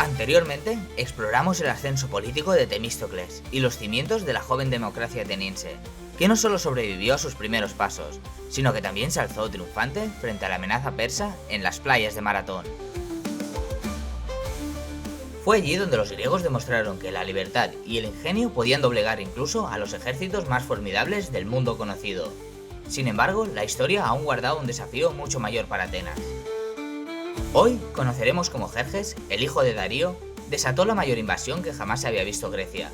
Anteriormente, exploramos el ascenso político de Temístocles y los cimientos de la joven democracia ateniense, que no solo sobrevivió a sus primeros pasos, sino que también se alzó triunfante frente a la amenaza persa en las playas de Maratón. Fue allí donde los griegos demostraron que la libertad y el ingenio podían doblegar incluso a los ejércitos más formidables del mundo conocido. Sin embargo, la historia aún guardaba un desafío mucho mayor para Atenas. Hoy conoceremos cómo Jerjes, el hijo de Darío, desató la mayor invasión que jamás se había visto Grecia.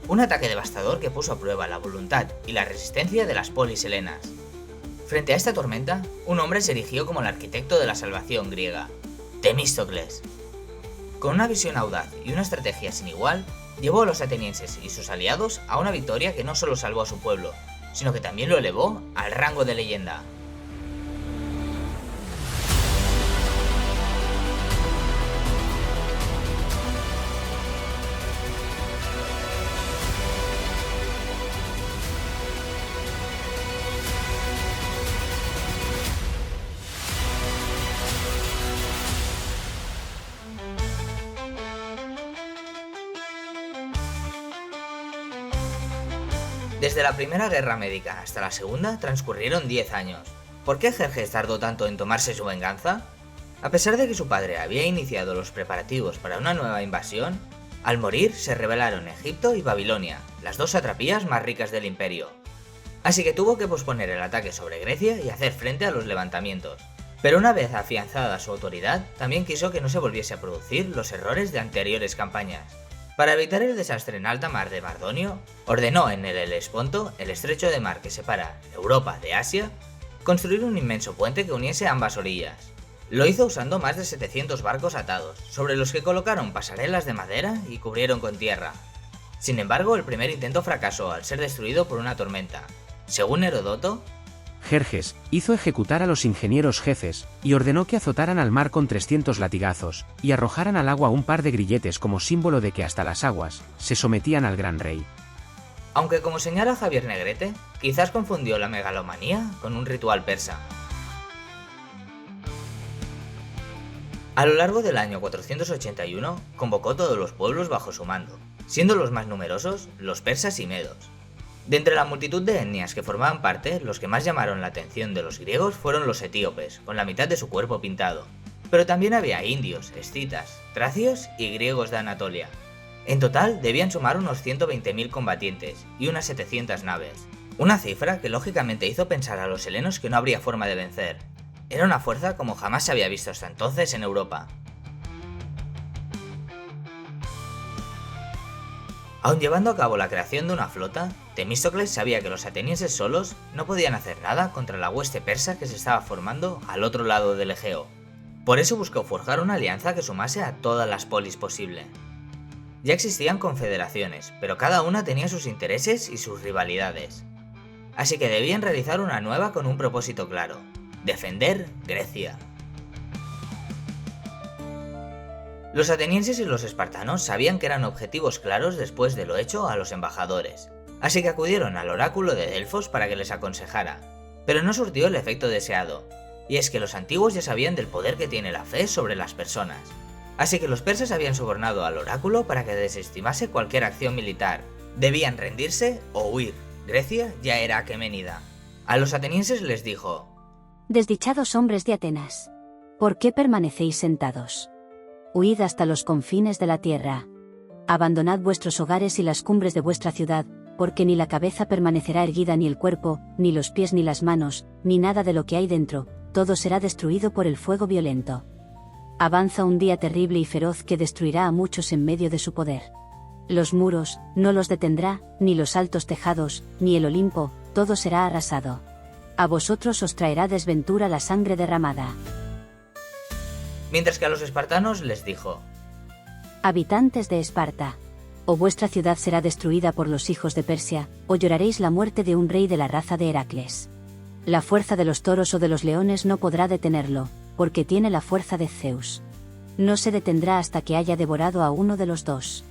Un ataque devastador que puso a prueba la voluntad y la resistencia de las polis helenas. Frente a esta tormenta, un hombre se erigió como el arquitecto de la salvación griega, Temístocles. Con una visión audaz y una estrategia sin igual, llevó a los atenienses y sus aliados a una victoria que no solo salvó a su pueblo, sino que también lo elevó al rango de leyenda. Desde la primera guerra médica hasta la segunda transcurrieron 10 años. ¿Por qué Jerjes tardó tanto en tomarse su venganza? A pesar de que su padre había iniciado los preparativos para una nueva invasión, al morir se rebelaron Egipto y Babilonia, las dos satrapías más ricas del imperio. Así que tuvo que posponer el ataque sobre Grecia y hacer frente a los levantamientos. Pero una vez afianzada su autoridad, también quiso que no se volviese a producir los errores de anteriores campañas. Para evitar el desastre en alta mar de Mardonio, ordenó en el Helesponto, el estrecho de mar que separa Europa de Asia, construir un inmenso puente que uniese ambas orillas. Lo hizo usando más de 700 barcos atados, sobre los que colocaron pasarelas de madera y cubrieron con tierra. Sin embargo, el primer intento fracasó al ser destruido por una tormenta. Según Heródoto, Jerjes hizo ejecutar a los ingenieros jefes, y ordenó que azotaran al mar con 300 latigazos, y arrojaran al agua un par de grilletes como símbolo de que hasta las aguas se sometían al gran rey. Aunque como señala Javier Negrete, quizás confundió la megalomanía con un ritual persa. A lo largo del año 481, convocó todos los pueblos bajo su mando, siendo los más numerosos los persas y medos. De entre la multitud de etnias que formaban parte, los que más llamaron la atención de los griegos fueron los etíopes, con la mitad de su cuerpo pintado. Pero también había indios, escitas, tracios y griegos de Anatolia. En total debían sumar unos 120.000 combatientes y unas 700 naves. Una cifra que lógicamente hizo pensar a los helenos que no habría forma de vencer. Era una fuerza como jamás se había visto hasta entonces en Europa. Aun llevando a cabo la creación de una flota, Temístocles sabía que los atenienses solos no podían hacer nada contra la hueste persa que se estaba formando al otro lado del Egeo. Por eso buscó forjar una alianza que sumase a todas las polis posible. Ya existían confederaciones, pero cada una tenía sus intereses y sus rivalidades. Así que debían realizar una nueva con un propósito claro: defender Grecia. Los atenienses y los espartanos sabían que eran objetivos claros después de lo hecho a los embajadores, así que acudieron al oráculo de Delfos para que les aconsejara, pero no surtió el efecto deseado, y es que los antiguos ya sabían del poder que tiene la fe sobre las personas, así que los persas habían sobornado al oráculo para que desestimase cualquier acción militar. Debían rendirse o huir, Grecia ya era aqueménida. A los atenienses les dijo: Desdichados hombres de Atenas, ¿por qué permanecéis sentados? Huid hasta los confines de la tierra. Abandonad vuestros hogares y las cumbres de vuestra ciudad, porque ni la cabeza permanecerá erguida ni el cuerpo, ni los pies ni las manos, ni nada de lo que hay dentro, todo será destruido por el fuego violento. Avanza un día terrible y feroz que destruirá a muchos en medio de su poder. Los muros, no los detendrá, ni los altos tejados, ni el Olimpo, todo será arrasado. A vosotros os traerá desventura la sangre derramada. Mientras que a los espartanos les dijo: Habitantes de Esparta, o vuestra ciudad será destruida por los hijos de Persia, o lloraréis la muerte de un rey de la raza de Heracles. La fuerza de los toros o de los leones no podrá detenerlo, porque tiene la fuerza de Zeus. No se detendrá hasta que haya devorado a uno de los dos.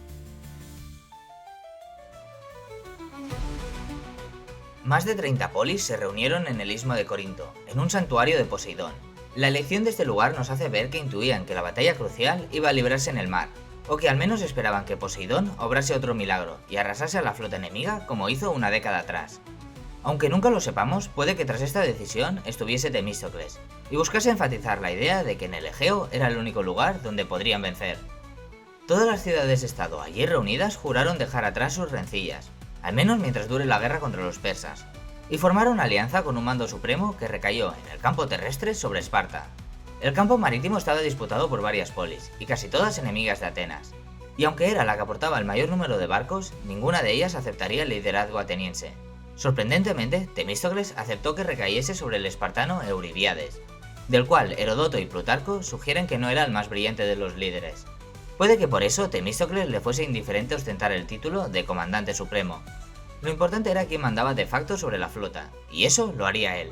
Más de 30 polis se reunieron en el istmo de Corinto, en un santuario de Poseidón. La elección de este lugar nos hace ver que intuían que la batalla crucial iba a librarse en el mar, o que al menos esperaban que Poseidón obrase otro milagro y arrasase a la flota enemiga como hizo una década atrás. Aunque nunca lo sepamos, puede que tras esta decisión estuviese Temístocles, y buscase enfatizar la idea de que en el Egeo era el único lugar donde podrían vencer. Todas las ciudades-estado allí reunidas juraron dejar atrás sus rencillas, al menos mientras dure la guerra contra los persas, y formaron alianza con un mando supremo que recayó en el campo terrestre sobre Esparta. El campo marítimo estaba disputado por varias polis, y casi todas enemigas de Atenas, y aunque era la que aportaba el mayor número de barcos, ninguna de ellas aceptaría el liderazgo ateniense. Sorprendentemente, Temístocles aceptó que recayese sobre el espartano Euríbiades, del cual Heródoto y Plutarco sugieren que no era el más brillante de los líderes. Puede que por eso Temístocles le fuese indiferente ostentar el título de comandante supremo. Lo importante era quién mandaba de facto sobre la flota, y eso lo haría él.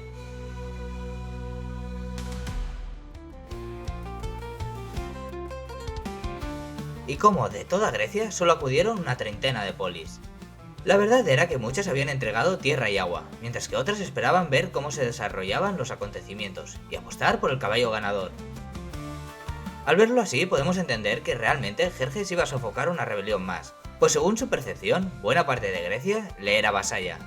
Y como de toda Grecia solo acudieron una treintena de polis. La verdad era que muchas habían entregado tierra y agua, mientras que otras esperaban ver cómo se desarrollaban los acontecimientos y apostar por el caballo ganador. Al verlo así, podemos entender que realmente Jerjes iba a sofocar una rebelión más, pues según su percepción, buena parte de Grecia le era vasalla.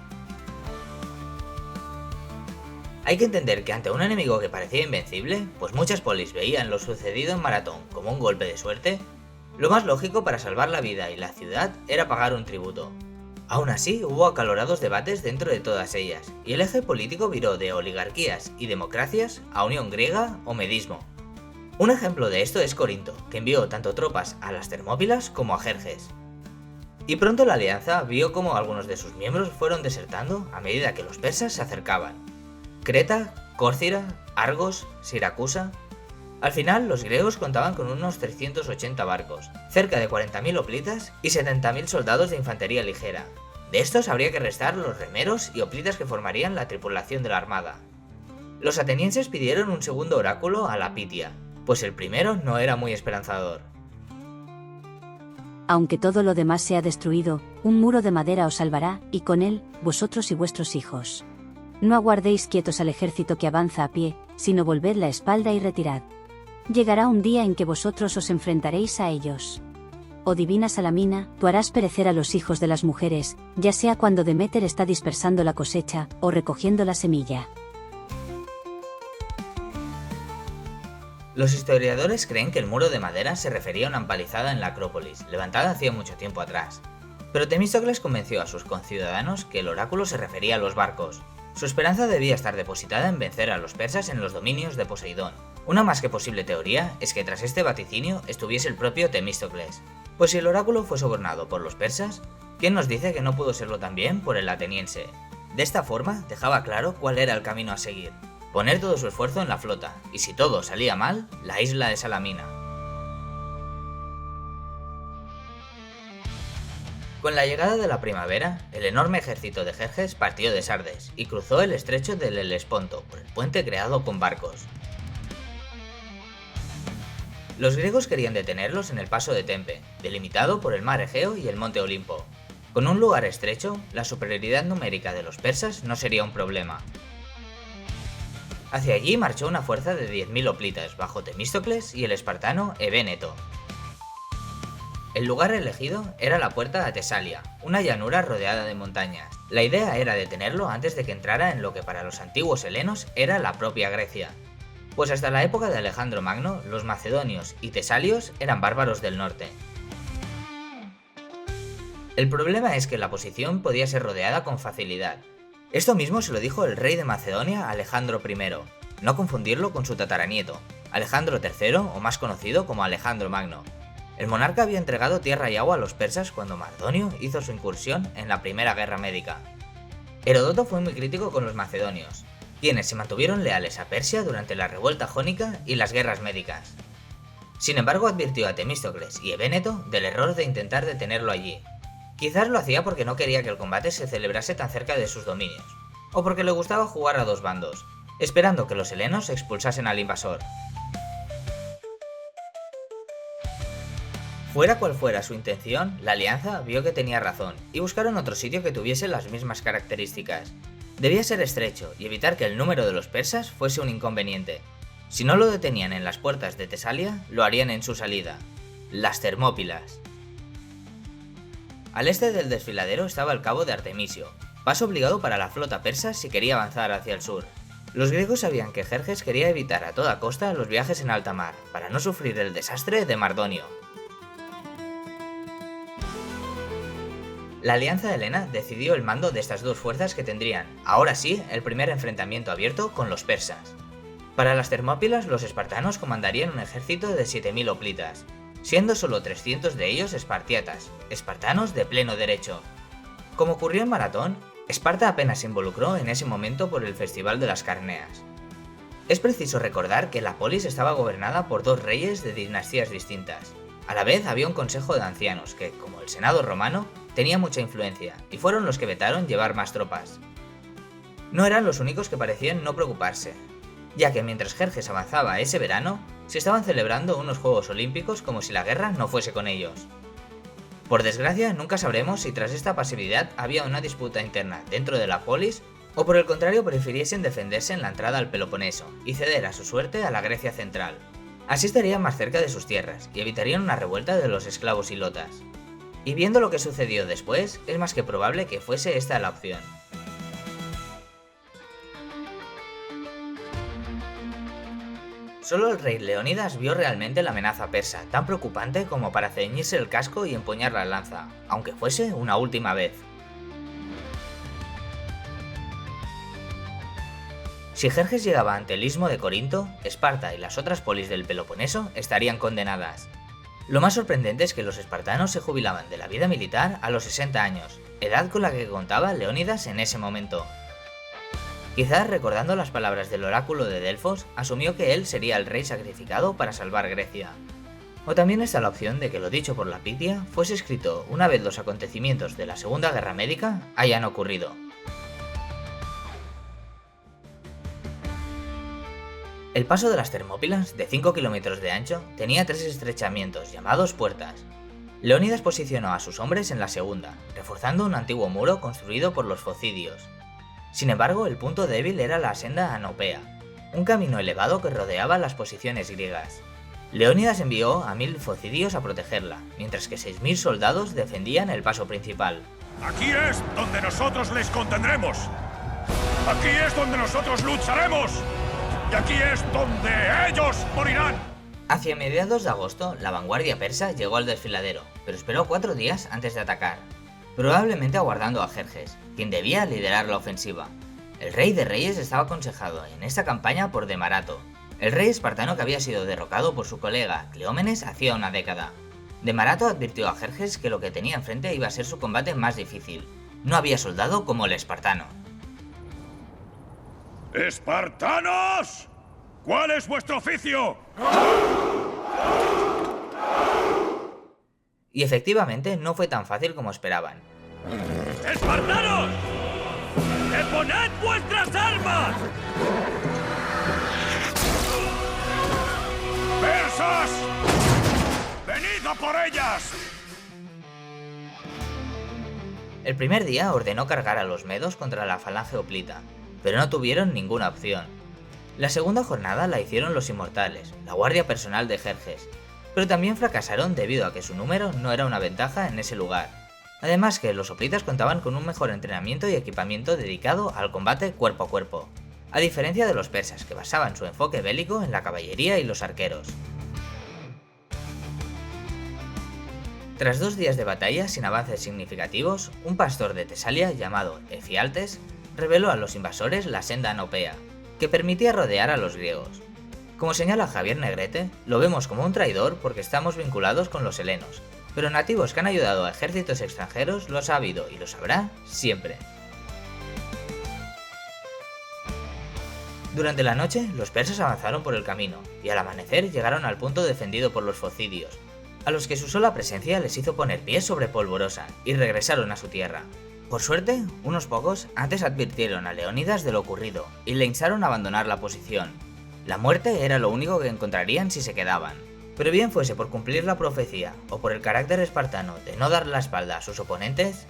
Hay que entender que ante un enemigo que parecía invencible, pues muchas polis veían lo sucedido en Maratón como un golpe de suerte, lo más lógico para salvar la vida y la ciudad era pagar un tributo. Aún así, hubo acalorados debates dentro de todas ellas, y el eje político viró de oligarquías y democracias a unión griega o medismo. Un ejemplo de esto es Corinto, que envió tanto tropas a las Termópilas como a Jerjes. Y pronto la alianza vio cómo algunos de sus miembros fueron desertando a medida que los persas se acercaban. Creta, Córcira, Argos, Siracusa. Al final, los griegos contaban con unos 380 barcos, cerca de 40.000 hoplitas y 70.000 soldados de infantería ligera. De estos habría que restar los remeros y hoplitas que formarían la tripulación de la armada. Los atenienses pidieron un segundo oráculo a la Pitia, pues el primero no era muy esperanzador. Aunque todo lo demás sea destruido, un muro de madera os salvará, y con él, vosotros y vuestros hijos. No aguardéis quietos al ejército que avanza a pie, sino volved la espalda y retirad. Llegará un día en que vosotros os enfrentaréis a ellos. Oh divina Salamina, tú harás perecer a los hijos de las mujeres, ya sea cuando Deméter está dispersando la cosecha, o recogiendo la semilla. Los historiadores creen que el muro de madera se refería a una empalizada en la Acrópolis, levantada hacía mucho tiempo atrás. Pero Temístocles convenció a sus conciudadanos que el oráculo se refería a los barcos. Su esperanza debía estar depositada en vencer a los persas en los dominios de Poseidón. Una más que posible teoría es que tras este vaticinio estuviese el propio Temístocles, pues si el oráculo fue sobornado por los persas, ¿quién nos dice que no pudo serlo también por el ateniense? De esta forma dejaba claro cuál era el camino a seguir: poner todo su esfuerzo en la flota, y si todo salía mal, la isla de Salamina. Con la llegada de la primavera, el enorme ejército de Jerjes partió de Sardes y cruzó el estrecho del Helesponto por el puente creado con barcos. Los griegos querían detenerlos en el paso de Tempe, delimitado por el mar Egeo y el monte Olimpo. Con un lugar estrecho, la superioridad numérica de los persas no sería un problema. Hacia allí marchó una fuerza de 10.000 hoplitas bajo Temístocles y el espartano Ebéneto. El lugar elegido era la puerta a Tesalia, una llanura rodeada de montañas. La idea era detenerlo antes de que entrara en lo que para los antiguos helenos era la propia Grecia, pues hasta la época de Alejandro Magno, los macedonios y tesalios eran bárbaros del norte. El problema es que la posición podía ser rodeada con facilidad. Esto mismo se lo dijo el rey de Macedonia, Alejandro I, no confundirlo con su tataranieto, Alejandro III, o más conocido como Alejandro Magno. El monarca había entregado tierra y agua a los persas cuando Mardonio hizo su incursión en la Primera Guerra Médica. Heródoto fue muy crítico con los macedonios, quienes se mantuvieron leales a Persia durante la revuelta jónica y las guerras médicas. Sin embargo, advirtió a Temístocles y Ebéneto del error de intentar detenerlo allí. Quizás lo hacía porque no quería que el combate se celebrase tan cerca de sus dominios, o porque le gustaba jugar a dos bandos, esperando que los helenos expulsasen al invasor. Fuera cual fuera su intención, la alianza vio que tenía razón y buscaron otro sitio que tuviese las mismas características. Debía ser estrecho y evitar que el número de los persas fuese un inconveniente. Si no lo detenían en las puertas de Tesalia, lo harían en su salida. las Termópilas. Al este del desfiladero estaba el cabo de Artemisio, paso obligado para la flota persa si quería avanzar hacia el sur. Los griegos sabían que Jerjes quería evitar a toda costa los viajes en alta mar, para no sufrir el desastre de Mardonio. La alianza helena decidió el mando de estas dos fuerzas que tendrían, ahora sí, el primer enfrentamiento abierto con los persas. Para las Termópilas, los espartanos comandarían un ejército de 7000 hoplitas, siendo solo 300 de ellos espartiatas, espartanos de pleno derecho. Como ocurrió en Maratón, Esparta apenas se involucró en ese momento por el Festival de las Carneas. Es preciso recordar que la polis estaba gobernada por dos reyes de dinastías distintas. A la vez había un consejo de ancianos que, como el Senado romano, tenía mucha influencia y fueron los que vetaron llevar más tropas. No eran los únicos que parecían no preocuparse, ya que mientras Jerjes avanzaba ese verano, se estaban celebrando unos Juegos Olímpicos como si la guerra no fuese con ellos. Por desgracia, nunca sabremos si tras esta pasividad había una disputa interna dentro de la polis o por el contrario prefiriesen defenderse en la entrada al Peloponeso y ceder a su suerte a la Grecia central. Así estarían más cerca de sus tierras y evitarían una revuelta de los esclavos ilotas. Y viendo lo que sucedió después, es más que probable que fuese esta la opción. Solo el rey Leónidas vio realmente la amenaza persa, tan preocupante como para ceñirse el casco y empuñar la lanza, aunque fuese una última vez. Si Jerjes llegaba ante el istmo de Corinto, Esparta y las otras polis del Peloponeso estarían condenadas. Lo más sorprendente es que los espartanos se jubilaban de la vida militar a los 60 años, edad con la que contaba Leónidas en ese momento. Quizás recordando las palabras del oráculo de Delfos, asumió que él sería el rey sacrificado para salvar Grecia. O también está la opción de que lo dicho por la Pitia fuese escrito una vez los acontecimientos de la Segunda Guerra Médica hayan ocurrido. El paso de las Termópilas, de 5 kilómetros de ancho, tenía 3 estrechamientos llamados puertas. Leónidas posicionó a sus hombres en la segunda, reforzando un antiguo muro construido por los focidios. Sin embargo, el punto débil era la senda Anopea, un camino elevado que rodeaba las posiciones griegas. Leónidas envió a 1000 focidios a protegerla, mientras que 6000 soldados defendían el paso principal. Aquí es donde nosotros les contendremos. Aquí es donde nosotros lucharemos. Y aquí es donde ellos morirán. Hacia mediados de agosto, la vanguardia persa llegó al desfiladero, pero esperó 4 días antes de atacar, probablemente aguardando a Jerjes, quien debía liderar la ofensiva. El rey de reyes estaba aconsejado en esta campaña por Demarato, el rey espartano que había sido derrocado por su colega Cleómenes hacía una década. Demarato advirtió a Jerjes que lo que tenía enfrente iba a ser su combate más difícil. No había soldado como el espartano. ¡Espartanos! ¿Cuál es vuestro oficio? Y efectivamente no fue tan fácil como esperaban. ¡Espartanos! ¡Deponed vuestras armas! ¡Persas! ¡Venid a por ellas! El primer día ordenó cargar a los medos contra la falange hoplita, pero no tuvieron ninguna opción. La segunda jornada la hicieron los inmortales, la guardia personal de Jerjes, pero también fracasaron debido a que su número no era una ventaja en ese lugar. Además que los hoplitas contaban con un mejor entrenamiento y equipamiento dedicado al combate cuerpo a cuerpo, a diferencia de los persas que basaban su enfoque bélico en la caballería y los arqueros. Tras 2 días de batalla sin avances significativos, un pastor de Tesalia llamado Efialtes reveló a los invasores la senda Anopea, que permitía rodear a los griegos. Como señala Javier Negrete, lo vemos como un traidor porque estamos vinculados con los helenos, pero nativos que han ayudado a ejércitos extranjeros los ha habido y los habrá siempre. Durante la noche, los persas avanzaron por el camino, y al amanecer llegaron al punto defendido por los focidios, a los que su sola presencia les hizo poner pies sobre polvorosa, y regresaron a su tierra. Por suerte, unos pocos antes advirtieron a Leónidas de lo ocurrido, y le instaron a abandonar la posición. La muerte era lo único que encontrarían si se quedaban, pero bien fuese por cumplir la profecía, o por el carácter espartano de no dar la espalda a sus oponentes,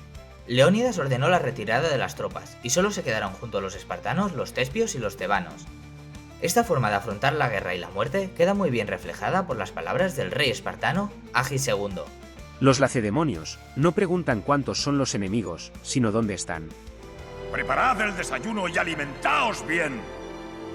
Leónidas ordenó la retirada de las tropas, y solo se quedaron junto a los espartanos los tespios y los tebanos. Esta forma de afrontar la guerra y la muerte queda muy bien reflejada por las palabras del rey espartano Agis II. Los lacedemonios no preguntan cuántos son los enemigos, sino dónde están. Preparad el desayuno y alimentaos bien,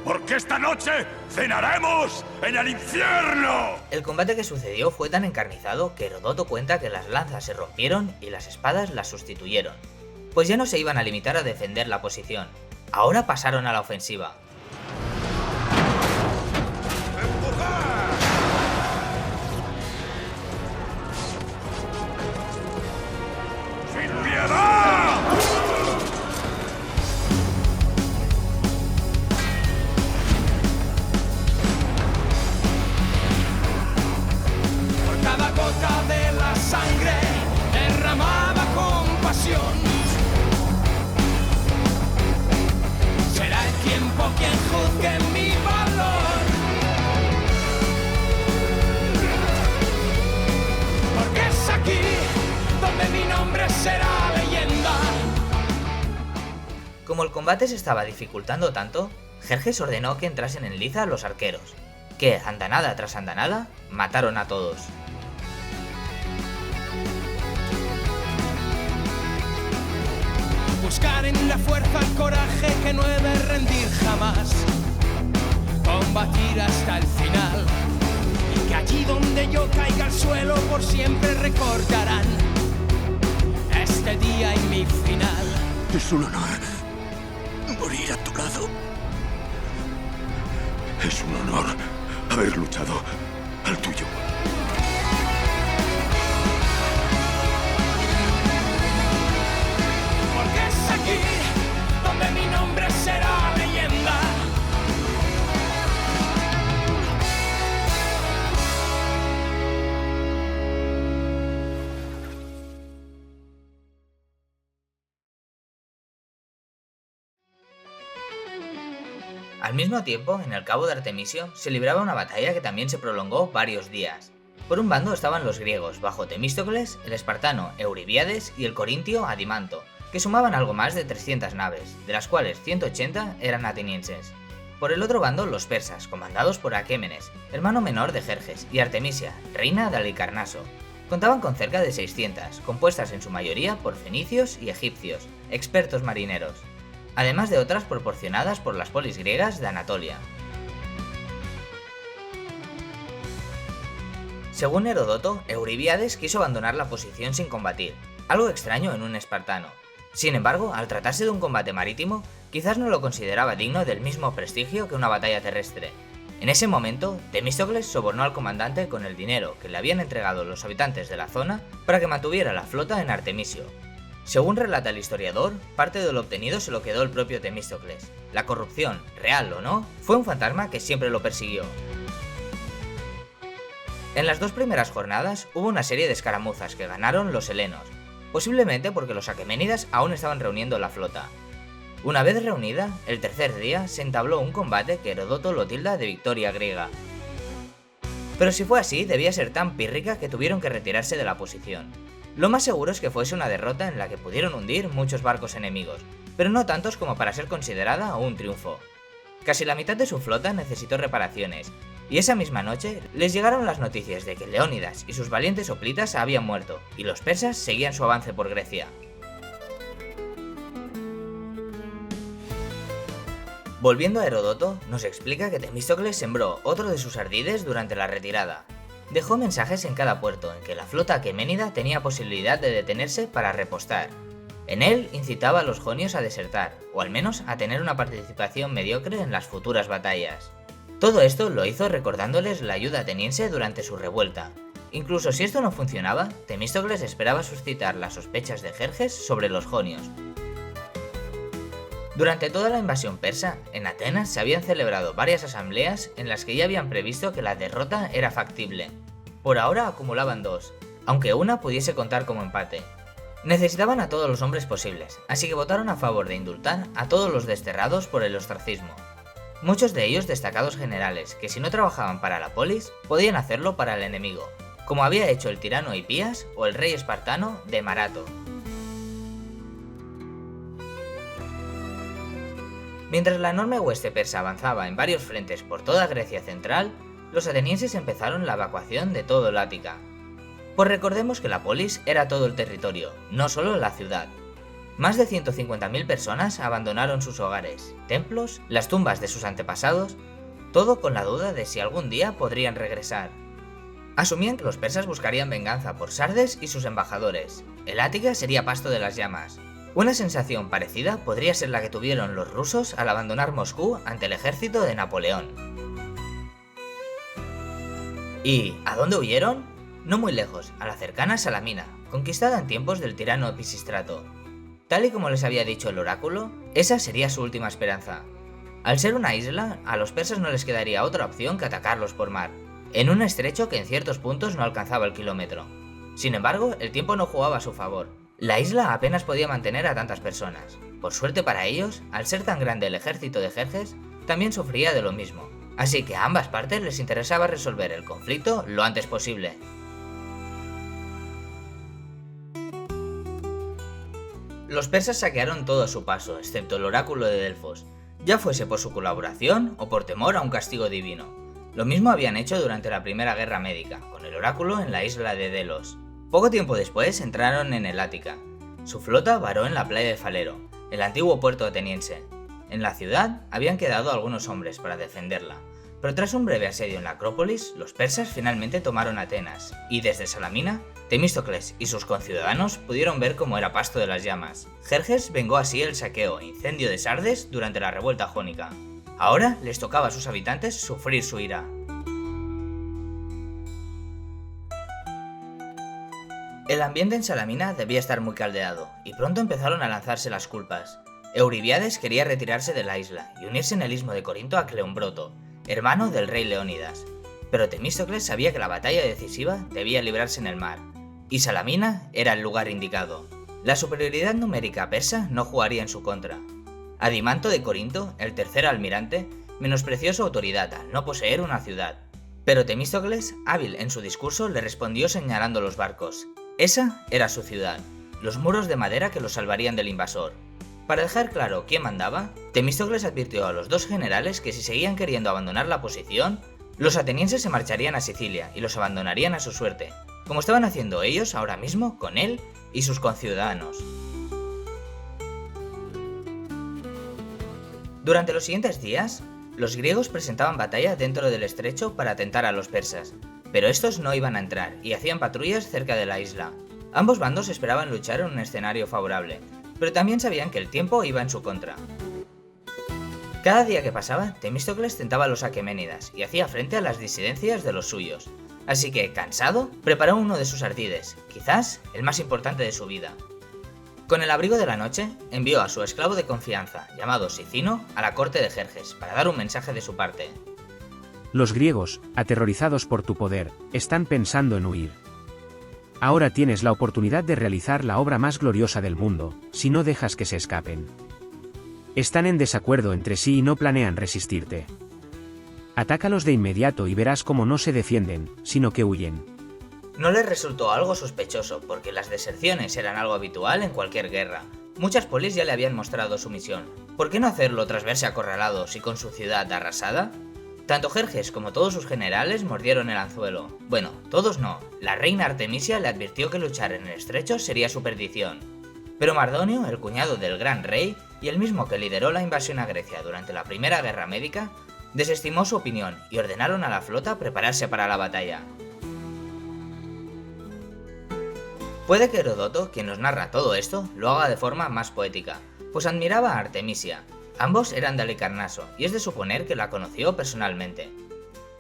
porque esta noche cenaremos en el infierno. El combate que sucedió fue tan encarnizado que Heródoto cuenta que las lanzas se rompieron y las espadas las sustituyeron, pues ya no se iban a limitar a defender la posición, ahora pasaron a la ofensiva. ¡Sin piedad! Por cada gota de la sangre derramada con pasión, será el tiempo quien juzgue mi valor. Porque es aquí donde mi nombre será leyenda. Como el combate se estaba dificultando tanto, Jerjes ordenó que entrasen en liza los arqueros, que, andanada tras andanada, mataron a todos. Buscar en la fuerza el coraje que no he de rendir jamás. Combatir hasta el final. Que allí donde yo caiga al suelo por siempre recordarán este día y mi final. Es un honor morir a tu lado. Es un honor haber luchado al tuyo. Porque es aquí donde mi nombre será leyenda. Al mismo tiempo, en el cabo de Artemisio se libraba una batalla que también se prolongó varios días. Por un bando estaban los griegos bajo Temístocles, el espartano Euribíades y el corintio Adimanto, que sumaban algo más de 300 naves, de las cuales 180 eran atenienses. Por el otro bando los persas, comandados por Aquémenes, hermano menor de Jerjes, y Artemisia, reina de Halicarnaso. Contaban con cerca de 600, compuestas en su mayoría por fenicios y egipcios, expertos marineros, además de otras proporcionadas por las polis griegas de Anatolia. Según Heródoto, Euribíades quiso abandonar la posición sin combatir, algo extraño en un espartano. Sin embargo, al tratarse de un combate marítimo, quizás no lo consideraba digno del mismo prestigio que una batalla terrestre. En ese momento, Temístocles sobornó al comandante con el dinero que le habían entregado los habitantes de la zona para que mantuviera la flota en Artemisio. Según relata el historiador, parte de lo obtenido se lo quedó el propio Temístocles. La corrupción, real o no, fue un fantasma que siempre lo persiguió. En las dos primeras jornadas hubo una serie de escaramuzas que ganaron los helenos, posiblemente porque los aqueménidas aún estaban reuniendo la flota. Una vez reunida, el tercer día se entabló un combate que Heródoto lo tilda de victoria griega. Pero si fue así, debía ser tan pírrica que tuvieron que retirarse de la posición. Lo más seguro es que fuese una derrota en la que pudieron hundir muchos barcos enemigos, pero no tantos como para ser considerada un triunfo. Casi la mitad de su flota necesitó reparaciones, y esa misma noche les llegaron las noticias de que Leónidas y sus valientes hoplitas habían muerto, y los persas seguían su avance por Grecia. Volviendo a Heródoto, nos explica que Temístocles sembró otro de sus ardides durante la retirada. Dejó mensajes en cada puerto en que la flota aqueménida tenía posibilidad de detenerse para repostar. En él incitaba a los jonios a desertar, o al menos a tener una participación mediocre en las futuras batallas. Todo esto lo hizo recordándoles la ayuda ateniense durante su revuelta. Incluso si esto no funcionaba, Temístocles esperaba suscitar las sospechas de Jerjes sobre los jonios. Durante toda la invasión persa, en Atenas se habían celebrado varias asambleas en las que ya habían previsto que la derrota era factible. Por ahora acumulaban dos, aunque una pudiese contar como empate. Necesitaban a todos los hombres posibles, así que votaron a favor de indultar a todos los desterrados por el ostracismo. Muchos de ellos destacados generales, que si no trabajaban para la polis, podían hacerlo para el enemigo, como había hecho el tirano Hipías o el rey espartano de Marato. Mientras la enorme hueste persa avanzaba en varios frentes por toda Grecia central, los atenienses empezaron la evacuación de todo el Ática. Pues recordemos que la polis era todo el territorio, no solo la ciudad. Más de 150.000 personas abandonaron sus hogares, templos, las tumbas de sus antepasados, todo con la duda de si algún día podrían regresar. Asumían que los persas buscarían venganza por Sardes y sus embajadores. El Ática sería pasto de las llamas. Una sensación parecida podría ser la que tuvieron los rusos al abandonar Moscú ante el ejército de Napoleón. ¿Y a dónde huyeron? No muy lejos, a la cercana Salamina, conquistada en tiempos del tirano Pisístrato. Tal y como les había dicho el oráculo, esa sería su última esperanza. Al ser una isla, a los persas no les quedaría otra opción que atacarlos por mar, en un estrecho que en ciertos puntos no alcanzaba el kilómetro. Sin embargo, el tiempo no jugaba a su favor. La isla apenas podía mantener a tantas personas. Por suerte para ellos, al ser tan grande el ejército de Jerjes, también sufría de lo mismo. Así que a ambas partes les interesaba resolver el conflicto lo antes posible. Los persas saquearon todo a su paso, excepto el oráculo de Delfos, ya fuese por su colaboración o por temor a un castigo divino. Lo mismo habían hecho durante la Primera Guerra Médica, con el oráculo en la isla de Delos. Poco tiempo después entraron en el Ática. Su flota varó en la playa de Falero, el antiguo puerto ateniense. En la ciudad habían quedado algunos hombres para defenderla, pero tras un breve asedio en la Acrópolis, los persas finalmente tomaron Atenas, y desde Salamina, Temístocles y sus conciudadanos pudieron ver cómo era pasto de las llamas. Jerjes vengó así el saqueo e incendio de Sardes durante la revuelta jónica. Ahora les tocaba a sus habitantes sufrir su ira. El ambiente en Salamina debía estar muy caldeado, y pronto empezaron a lanzarse las culpas. Eurybiades quería retirarse de la isla y unirse en el istmo de Corinto a Cleombroto, hermano del rey Leónidas. Pero Temístocles sabía que la batalla decisiva debía librarse en el mar, y Salamina era el lugar indicado. La superioridad numérica persa no jugaría en su contra. Adimanto de Corinto, el tercer almirante, menospreció su autoridad al no poseer una ciudad. Pero Temístocles, hábil en su discurso, le respondió señalando los barcos. Esa era su ciudad, los muros de madera que lo salvarían del invasor. Para dejar claro quién mandaba, Temístocles advirtió a los dos generales que si seguían queriendo abandonar la posición, los atenienses se marcharían a Sicilia y los abandonarían a su suerte, como estaban haciendo ellos ahora mismo con él y sus conciudadanos. Durante los siguientes días, los griegos presentaban batalla dentro del estrecho para atentar a los persas, pero estos no iban a entrar y hacían patrullas cerca de la isla. Ambos bandos esperaban luchar en un escenario favorable, pero también sabían que el tiempo iba en su contra. Cada día que pasaba, Temístocles tentaba a los aqueménidas y hacía frente a las disidencias de los suyos, así que, cansado, preparó uno de sus ardides, quizás el más importante de su vida. Con el abrigo de la noche, envió a su esclavo de confianza, llamado Sicino, a la corte de Jerjes para dar un mensaje de su parte. Los griegos, aterrorizados por tu poder, están pensando en huir. Ahora tienes la oportunidad de realizar la obra más gloriosa del mundo, si no dejas que se escapen. Están en desacuerdo entre sí y no planean resistirte. Atácalos de inmediato y verás cómo no se defienden, sino que huyen. No les resultó algo sospechoso, porque las deserciones eran algo habitual en cualquier guerra. Muchas polis ya le habían mostrado su misión. ¿Por qué no hacerlo tras verse acorralados y con su ciudad arrasada? Tanto Jerjes como todos sus generales mordieron el anzuelo. Bueno, todos no. La reina Artemisia le advirtió que luchar en el estrecho sería su perdición. Pero Mardonio, el cuñado del gran rey, y el mismo que lideró la invasión a Grecia durante la Primera Guerra Médica, desestimó su opinión y ordenaron a la flota prepararse para la batalla. Puede que Heródoto, quien nos narra todo esto, lo haga de forma más poética, pues admiraba a Artemisia. Ambos eran de Halicarnaso, y es de suponer que la conoció personalmente.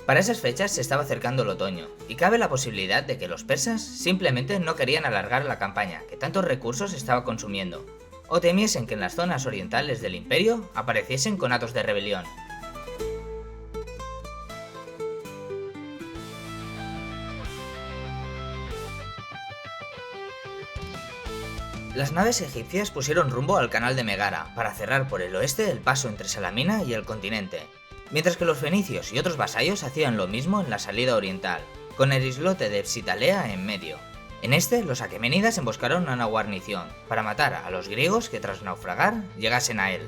Para esas fechas se estaba acercando el otoño, y cabe la posibilidad de que los persas simplemente no querían alargar la campaña que tantos recursos estaba consumiendo, o temiesen que en las zonas orientales del imperio apareciesen conatos de rebelión. Las naves egipcias pusieron rumbo al canal de Megara para cerrar por el oeste el paso entre Salamina y el continente, mientras que los fenicios y otros vasallos hacían lo mismo en la salida oriental, con el islote de Psitalea en medio. En este, los aqueménidas emboscaron a una guarnición para matar a los griegos que tras naufragar llegasen a él.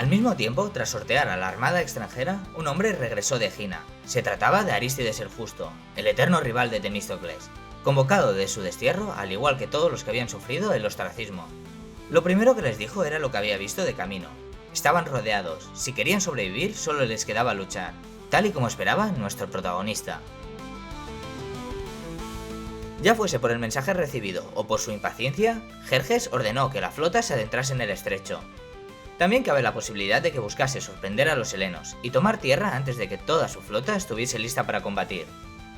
Al mismo tiempo, tras sortear a la armada extranjera, un hombre regresó de Egina. Se trataba de Arístides el Justo, el eterno rival de Temístocles, convocado de su destierro al igual que todos los que habían sufrido el ostracismo. Lo primero que les dijo era lo que había visto de camino. Estaban rodeados, si querían sobrevivir solo les quedaba luchar, tal y como esperaba nuestro protagonista. Ya fuese por el mensaje recibido o por su impaciencia, Jerjes ordenó que la flota se adentrase en el estrecho. También cabe la posibilidad de que buscase sorprender a los helenos y tomar tierra antes de que toda su flota estuviese lista para combatir.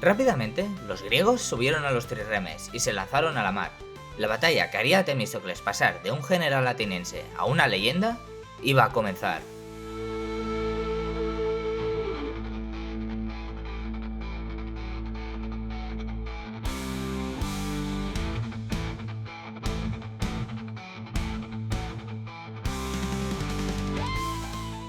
Rápidamente, los griegos subieron a los trirremes y se lanzaron a la mar. La batalla que haría a Temístocles pasar de un general ateniense a una leyenda iba a comenzar.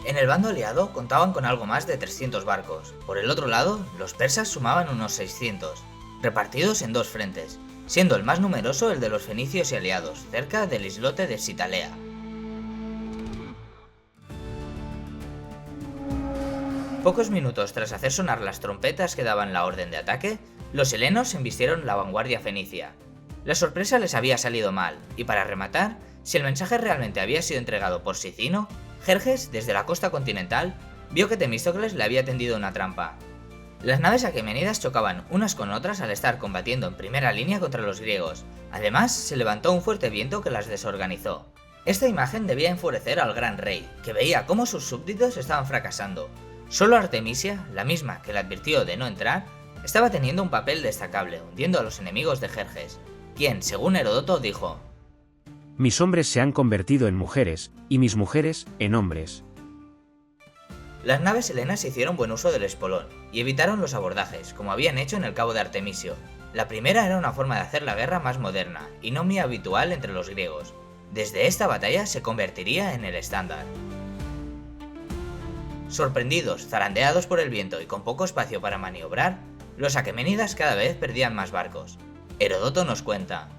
En el bando aliado contaban con algo más de 300 barcos. Por el otro lado, los persas sumaban unos 600, repartidos en dos frentes, siendo el más numeroso el de los fenicios y aliados, cerca del islote de Sitalea. Pocos minutos tras hacer sonar las trompetas que daban la orden de ataque, los helenos embistieron la vanguardia fenicia. La sorpresa les había salido mal, y para rematar, si el mensaje realmente había sido entregado por Sicino, Jerjes, desde la costa continental, vio que Temístocles le había tendido una trampa. Las naves aquemenidas chocaban unas con otras al estar combatiendo en primera línea contra los griegos. Además, se levantó un fuerte viento que las desorganizó. Esta imagen debía enfurecer al gran rey, que veía cómo sus súbditos estaban fracasando. Solo Artemisia, la misma que le advirtió de no entrar, estaba teniendo un papel destacable, hundiendo a los enemigos de Jerjes, quien, según Heródoto, dijo: mis hombres se han convertido en mujeres, y mis mujeres, en hombres. Las naves helenas hicieron buen uso del espolón, y evitaron los abordajes, como habían hecho en el cabo de Artemisio. La primera era una forma de hacer la guerra más moderna, y no muy habitual entre los griegos. Desde esta batalla se convertiría en el estándar. Sorprendidos, zarandeados por el viento y con poco espacio para maniobrar, los aqueménidas cada vez perdían más barcos. Heródoto nos cuenta: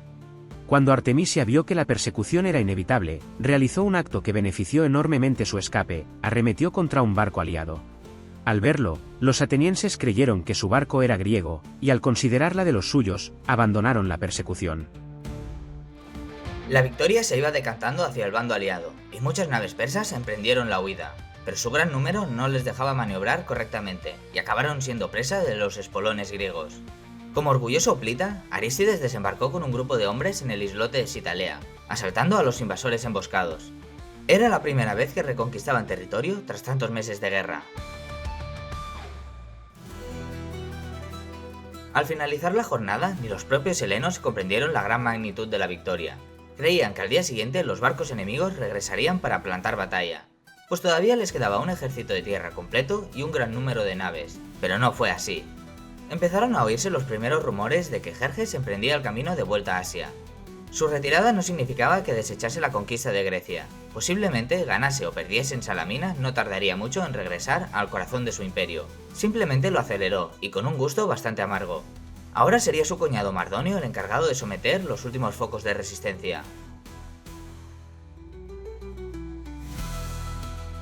cuando Artemisia vio que la persecución era inevitable, realizó un acto que benefició enormemente su escape, arremetió contra un barco aliado. Al verlo, los atenienses creyeron que su barco era griego, y al considerarla de los suyos, abandonaron la persecución. La victoria se iba decantando hacia el bando aliado, y muchas naves persas emprendieron la huida, pero su gran número no les dejaba maniobrar correctamente, y acabaron siendo presa de los espolones griegos. Como orgulloso hoplita, Arístides desembarcó con un grupo de hombres en el islote de Sitalea, asaltando a los invasores emboscados. Era la primera vez que reconquistaban territorio tras tantos meses de guerra. Al finalizar la jornada, ni los propios helenos comprendieron la gran magnitud de la victoria. Creían que al día siguiente los barcos enemigos regresarían para plantar batalla, pues todavía les quedaba un ejército de tierra completo y un gran número de naves, pero no fue así. Empezaron a oírse los primeros rumores de que Jerjes emprendía el camino de vuelta a Asia. Su retirada no significaba que desechase la conquista de Grecia. Posiblemente ganase o perdiese en Salamina no tardaría mucho en regresar al corazón de su imperio. Simplemente lo aceleró, y con un gusto bastante amargo. Ahora sería su cuñado Mardonio el encargado de someter los últimos focos de resistencia.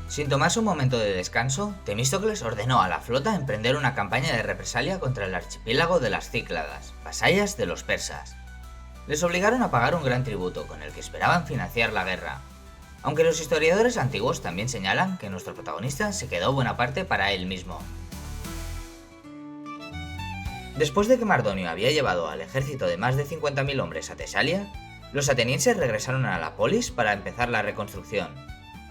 Sin tomarse un momento de descanso, Temístocles ordenó a la flota emprender una campaña de represalia contra el archipiélago de las Cícladas, vasallas de los persas. Les obligaron a pagar un gran tributo con el que esperaban financiar la guerra, aunque los historiadores antiguos también señalan que nuestro protagonista se quedó buena parte para él mismo. Después de que Mardonio había llevado al ejército de más de 50.000 hombres a Tesalia, los atenienses regresaron a la polis para empezar la reconstrucción.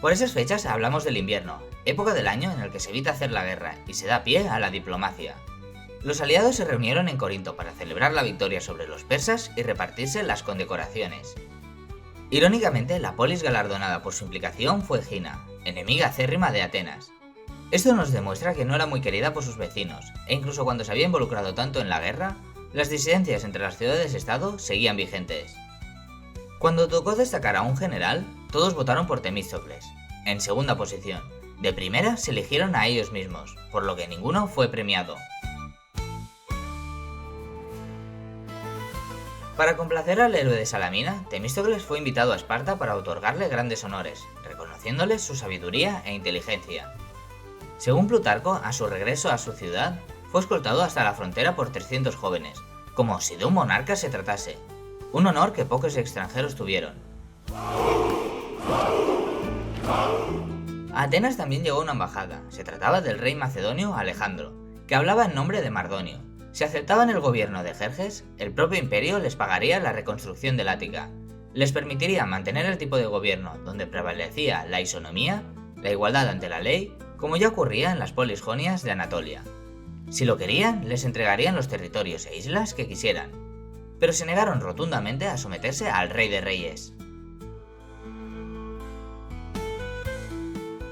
Por esas fechas hablamos del invierno, época del año en el que se evita hacer la guerra y se da pie a la diplomacia. Los aliados se reunieron en Corinto para celebrar la victoria sobre los persas y repartirse las condecoraciones. Irónicamente, la polis galardonada por su implicación fue Egina, enemiga acérrima de Atenas. Esto nos demuestra que no era muy querida por sus vecinos, e incluso cuando se había involucrado tanto en la guerra, las disidencias entre las ciudades-estado seguían vigentes. Cuando tocó destacar a un general, todos votaron por Temístocles, en segunda posición. De primera se eligieron a ellos mismos, por lo que ninguno fue premiado. Para complacer al héroe de Salamina, Temístocles fue invitado a Esparta para otorgarle grandes honores, reconociendo reconociéndoles su sabiduría e inteligencia. Según Plutarco, a su regreso a su ciudad, fue escoltado hasta la frontera por 300 jóvenes, como si de un monarca se tratase, un honor que pocos extranjeros tuvieron. A Atenas también llegó una embajada, se trataba del rey macedonio Alejandro, que hablaba en nombre de Mardonio. Si aceptaban el gobierno de Jerjes, el propio imperio les pagaría la reconstrucción del Ática, les permitiría mantener el tipo de gobierno donde prevalecía la isonomía, la igualdad ante la ley, como ya ocurría en las polis jonias de Anatolia. Si lo querían, les entregarían los territorios e islas que quisieran, pero se negaron rotundamente a someterse al rey de reyes.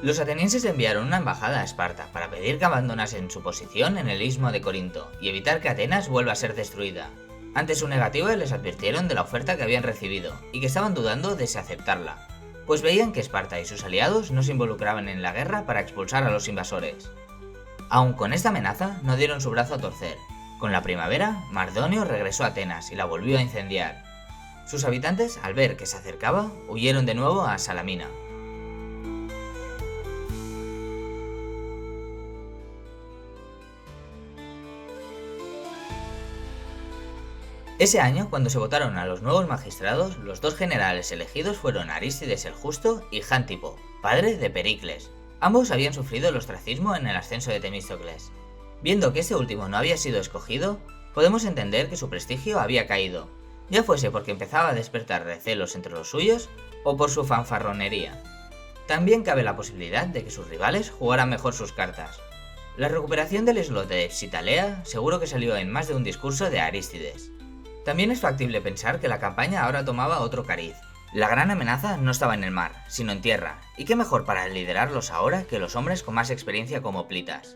Los atenienses enviaron una embajada a Esparta para pedir que abandonasen su posición en el istmo de Corinto y evitar que Atenas vuelva a ser destruida. Ante su negativa les advirtieron de la oferta que habían recibido y que estaban dudando de si aceptarla, pues veían que Esparta y sus aliados no se involucraban en la guerra para expulsar a los invasores. Aun con esta amenaza no dieron su brazo a torcer. Con la primavera, Mardonio regresó a Atenas y la volvió a incendiar. Sus habitantes, al ver que se acercaba, huyeron de nuevo a Salamina. Ese año, cuando se votaron a los nuevos magistrados, los dos generales elegidos fueron Arístides el Justo y Jántipo, padre de Pericles. Ambos habían sufrido el ostracismo en el ascenso de Temístocles. Viendo que este último no había sido escogido, podemos entender que su prestigio había caído, ya fuese porque empezaba a despertar recelos entre los suyos o por su fanfarronería. También cabe la posibilidad de que sus rivales jugaran mejor sus cartas. La recuperación del islote de Psitalea seguro que salió en más de un discurso de Arístides. También es factible pensar que la campaña ahora tomaba otro cariz. La gran amenaza no estaba en el mar, sino en tierra, y qué mejor para liderarlos ahora que los hombres con más experiencia como Plitas.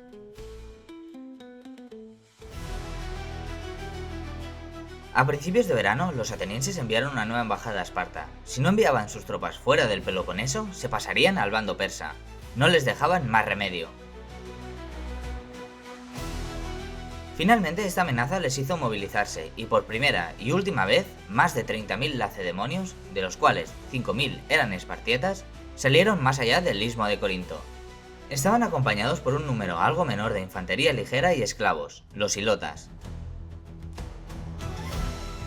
A principios de verano, los atenienses enviaron una nueva embajada a Esparta. Si no enviaban sus tropas fuera del Peloponeso, se pasarían al bando persa. No les dejaban más remedio. Finalmente, esta amenaza les hizo movilizarse, y por primera y última vez, más de 30.000 lacedemonios, de los cuales 5.000 eran espartietas, salieron más allá del istmo de Corinto. Estaban acompañados por un número algo menor de infantería ligera y esclavos, los hilotas.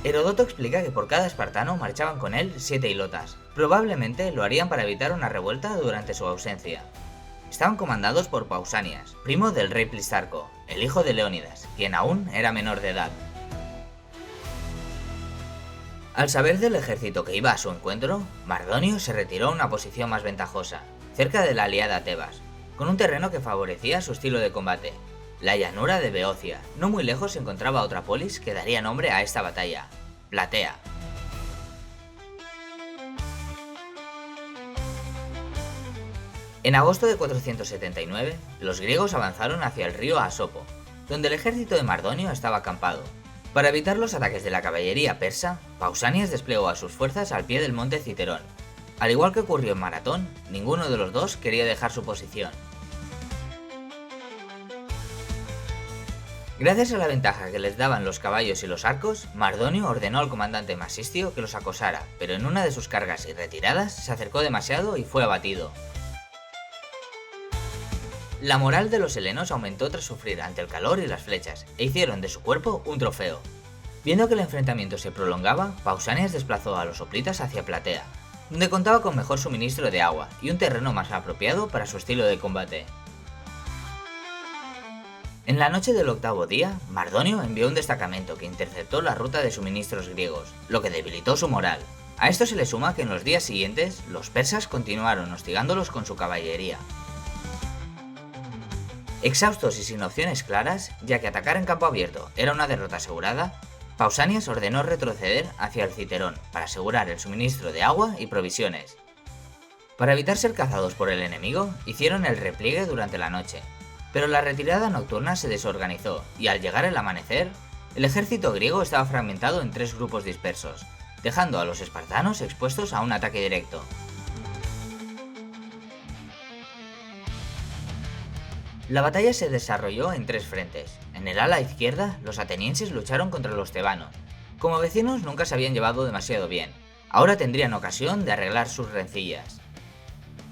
Heródoto explica que por cada espartano marchaban con él 7 hilotas. Probablemente lo harían para evitar una revuelta durante su ausencia. Estaban comandados por Pausanias, primo del rey Plistarco, el hijo de Leónidas, quien aún era menor de edad. Al saber del ejército que iba a su encuentro, Mardonio se retiró a una posición más ventajosa, cerca de la aliada Tebas, con un terreno que favorecía su estilo de combate. La llanura de Beocia, no muy lejos se encontraba otra polis que daría nombre a esta batalla, Platea. En agosto de 479, los griegos avanzaron hacia el río Asopo, donde el ejército de Mardonio estaba acampado. Para evitar los ataques de la caballería persa, Pausanias desplegó a sus fuerzas al pie del monte Citerón. Al igual que ocurrió en Maratón, ninguno de los dos quería dejar su posición. Gracias a la ventaja que les daban los caballos y los arcos, Mardonio ordenó al comandante Masistio que los acosara, pero en una de sus cargas y retiradas se acercó demasiado y fue abatido. La moral de los helenos aumentó tras sufrir ante el calor y las flechas, e hicieron de su cuerpo un trofeo. Viendo que el enfrentamiento se prolongaba, Pausanias desplazó a los hoplitas hacia Platea, donde contaba con mejor suministro de agua y un terreno más apropiado para su estilo de combate. En la noche del octavo día, Mardonio envió un destacamento que interceptó la ruta de suministros griegos, lo que debilitó su moral. A esto se le suma que en los días siguientes, los persas continuaron hostigándolos con su caballería. Exhaustos y sin opciones claras, ya que atacar en campo abierto era una derrota asegurada, Pausanias ordenó retroceder hacia el Citerón para asegurar el suministro de agua y provisiones. Para evitar ser cazados por el enemigo, hicieron el repliegue durante la noche, pero la retirada nocturna se desorganizó y al llegar el amanecer, el ejército griego estaba fragmentado en 3 grupos dispersos, dejando a los espartanos expuestos a un ataque directo. La batalla se desarrolló en 3 frentes. En el ala izquierda, los atenienses lucharon contra los tebanos. Como vecinos nunca se habían llevado demasiado bien, ahora tendrían ocasión de arreglar sus rencillas.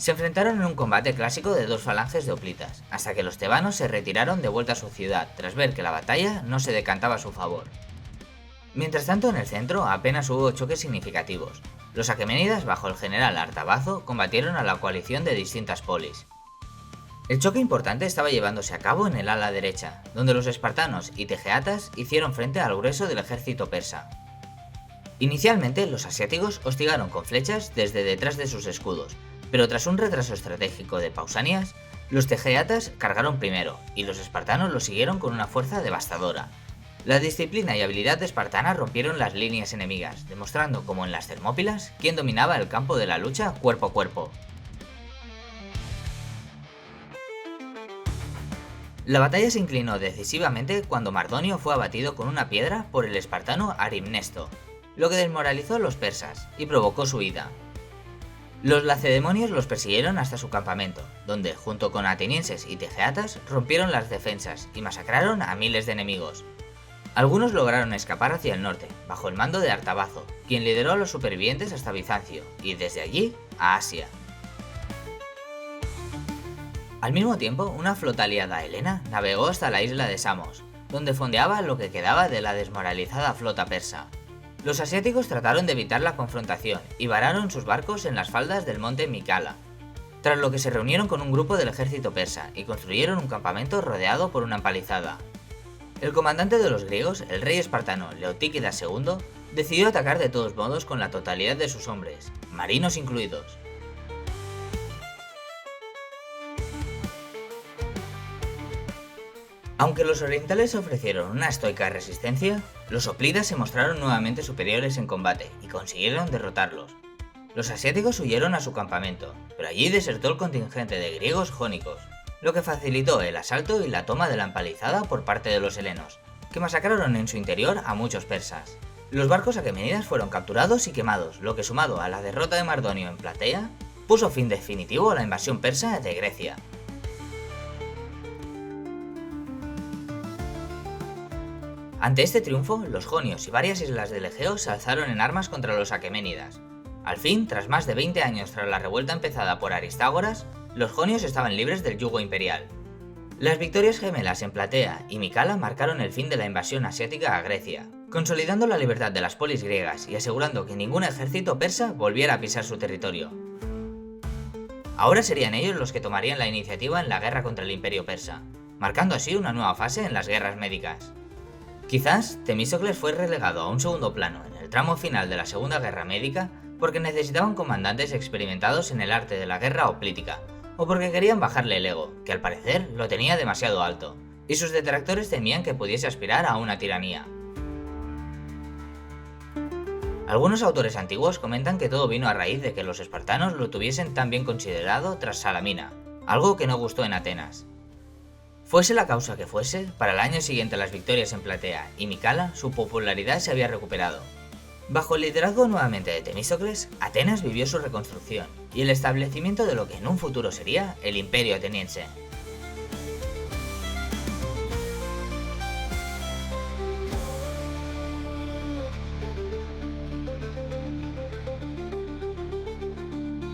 Se enfrentaron en un combate clásico de dos falanges de hoplitas, hasta que los tebanos se retiraron de vuelta a su ciudad tras ver que la batalla no se decantaba a su favor. Mientras tanto, en el centro apenas hubo choques significativos. Los aqueménidas, bajo el general Artabazo, combatieron a la coalición de distintas polis. El choque importante estaba llevándose a cabo en el ala derecha, donde los espartanos y tegeatas hicieron frente al grueso del ejército persa. Inicialmente, los asiáticos hostigaron con flechas desde detrás de sus escudos, pero tras un retraso estratégico de Pausanias, los tegeatas cargaron primero, y los espartanos lo siguieron con una fuerza devastadora. La disciplina y habilidad espartana rompieron las líneas enemigas, demostrando, como en las Termópilas, quién dominaba el campo de la lucha cuerpo a cuerpo. La batalla se inclinó decisivamente cuando Mardonio fue abatido con una piedra por el espartano Arimnesto, lo que desmoralizó a los persas y provocó su huida. Los lacedemonios los persiguieron hasta su campamento, donde, junto con atenienses y tegeatas, rompieron las defensas y masacraron a miles de enemigos. Algunos lograron escapar hacia el norte, bajo el mando de Artabazo, quien lideró a los supervivientes hasta Bizancio, y desde allí a Asia. Al mismo tiempo, una flota aliada helena navegó hasta la isla de Samos, donde fondeaba lo que quedaba de la desmoralizada flota persa. Los asiáticos trataron de evitar la confrontación y vararon sus barcos en las faldas del monte Mikala, tras lo que se reunieron con un grupo del ejército persa y construyeron un campamento rodeado por una empalizada. El comandante de los griegos, el rey espartano Leotíquidas II, decidió atacar de todos modos con la totalidad de sus hombres, marinos incluidos. Aunque los orientales ofrecieron una estoica resistencia, los hoplitas se mostraron nuevamente superiores en combate y consiguieron derrotarlos. Los asiáticos huyeron a su campamento, pero allí desertó el contingente de griegos jónicos, lo que facilitó el asalto y la toma de la empalizada por parte de los helenos, que masacraron en su interior a muchos persas. Los barcos aquemenidas fueron capturados y quemados, lo que, sumado a la derrota de Mardonio en Platea, puso fin definitivo a la invasión persa de Grecia. Ante este triunfo, los jonios y varias islas del Egeo se alzaron en armas contra los aqueménidas. Al fin, tras más de 20 años tras la revuelta empezada por Aristágoras, los jonios estaban libres del yugo imperial. Las victorias gemelas en Platea y Mikala marcaron el fin de la invasión asiática a Grecia, consolidando la libertad de las polis griegas y asegurando que ningún ejército persa volviera a pisar su territorio. Ahora serían ellos los que tomarían la iniciativa en la guerra contra el imperio persa, marcando así una nueva fase en las guerras médicas. Quizás Temístocles fue relegado a un segundo plano en el tramo final de la Segunda Guerra Médica porque necesitaban comandantes experimentados en el arte de la guerra hoplítica, o porque querían bajarle el ego, que al parecer lo tenía demasiado alto, y sus detractores temían que pudiese aspirar a una tiranía. Algunos autores antiguos comentan que todo vino a raíz de que los espartanos lo tuviesen tan bien considerado tras Salamina, algo que no gustó en Atenas. Fuese la causa que fuese, para el año siguiente a las victorias en Platea y Mikala, su popularidad se había recuperado. Bajo el liderazgo nuevamente de Temístocles, Atenas vivió su reconstrucción y el establecimiento de lo que en un futuro sería el Imperio Ateniense.